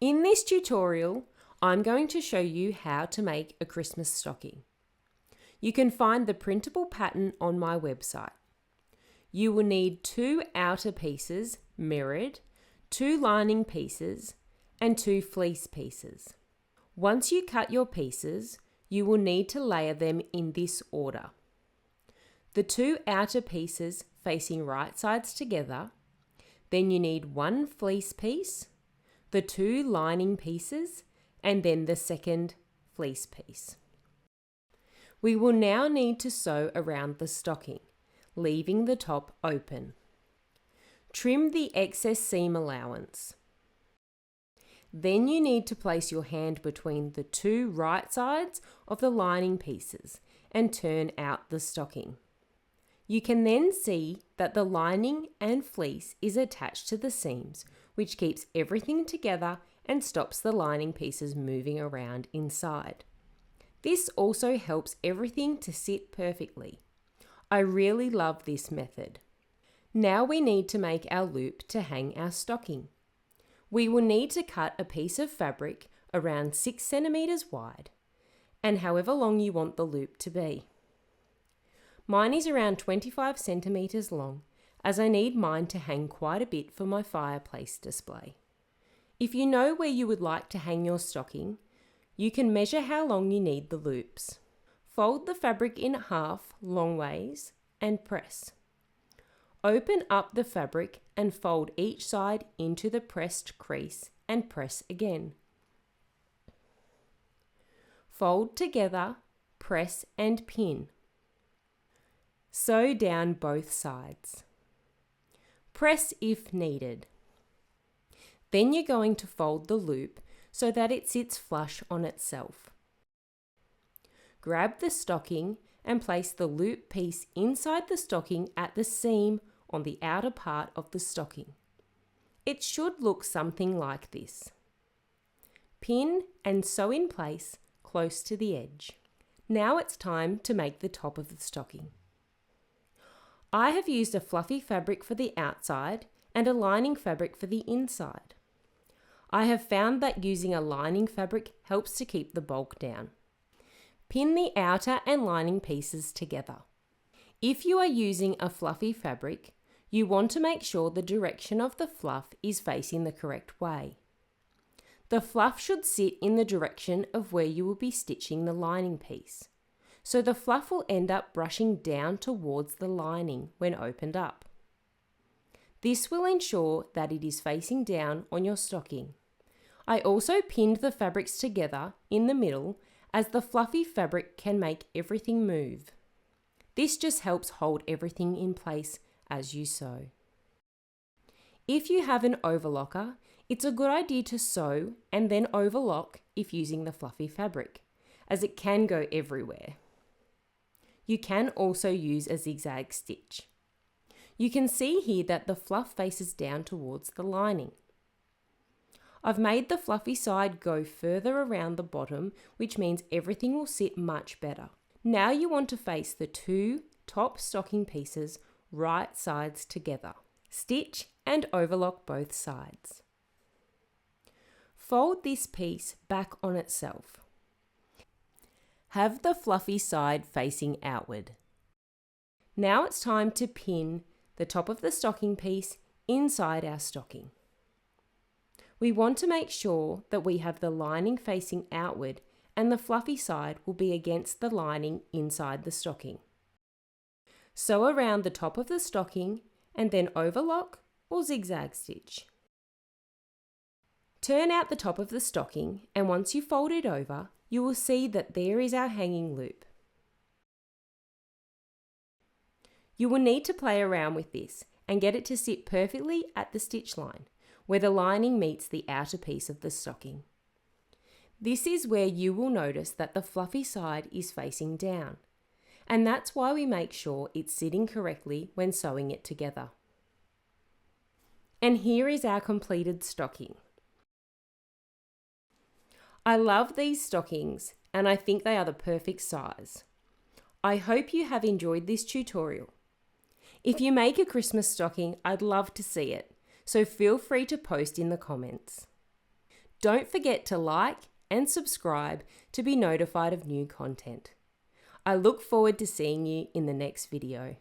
In this tutorial, I'm going to show you how to make a Christmas stocking. You can find the printable pattern on my website. You will need 2 outer pieces mirrored, 2 lining pieces, and 2 fleece pieces. Once you cut your pieces, you will need to layer them in this order. The 2 outer pieces facing right sides together, then you need 1 fleece piece, the 2 lining pieces, and then the second fleece piece. We will now need to sew around the stocking, leaving the top open. Trim the excess seam allowance. Then you need to place your hand between the 2 right sides of the lining pieces and turn out the stocking. You can then see that the lining and fleece is attached to the seams, which keeps everything together and stops the lining pieces moving around inside. This also helps everything to sit perfectly. I really love this method. Now we need to make our loop to hang our stocking. We will need to cut a piece of fabric around 6 centimeters wide and however long you want the loop to be. Mine is around 25 centimeters long, as I need mine to hang quite a bit for my fireplace display. If you know where you would like to hang your stocking, you can measure how long you need the loops. Fold the fabric in half long ways and press. Open up the fabric and fold each side into the pressed crease and press again. Fold together, press and pin. Sew down both sides. Press if needed. Then you're going to fold the loop so that it sits flush on itself. Grab the stocking and place the loop piece inside the stocking at the seam on the outer part of the stocking. It should look something like this. Pin and sew in place close to the edge. Now it's time to make the top of the stocking. I have used a fluffy fabric for the outside and a lining fabric for the inside. I have found that using a lining fabric helps to keep the bulk down. Pin the outer and lining pieces together. If you are using a fluffy fabric, you want to make sure the direction of the fluff is facing the correct way. The fluff should sit in the direction of where you will be stitching the lining piece, so the fluff will end up brushing down towards the lining when opened up. This will ensure that it is facing down on your stocking. I also pinned the fabrics together in the middle as the fluffy fabric can make everything move. This just helps hold everything in place as you sew. If you have an overlocker, it's a good idea to sew and then overlock if using the fluffy fabric, as it can go everywhere. You can also use a zigzag stitch. You can see here that the fluff faces down towards the lining. I've made the fluffy side go further around the bottom, which means everything will sit much better. Now you want to face the 2 top stocking pieces right sides together. Stitch and overlock both sides. Fold this piece back on itself. Have the fluffy side facing outward. Now it's time to pin the top of the stocking piece inside our stocking. We want to make sure that we have the lining facing outward and the fluffy side will be against the lining inside the stocking. Sew around the top of the stocking and then overlock or zigzag stitch. Turn out the top of the stocking, and once you fold it over, you will see that there is our hanging loop. You will need to play around with this and get it to sit perfectly at the stitch line, where the lining meets the outer piece of the stocking. This is where you will notice that the fluffy side is facing down, and that's why we make sure it's sitting correctly when sewing it together. And here is our completed stocking. I love these stockings and I think they are the perfect size. I hope you have enjoyed this tutorial. If you make a Christmas stocking, I'd love to see it, so feel free to post in the comments. Don't forget to like and subscribe to be notified of new content. I look forward to seeing you in the next video.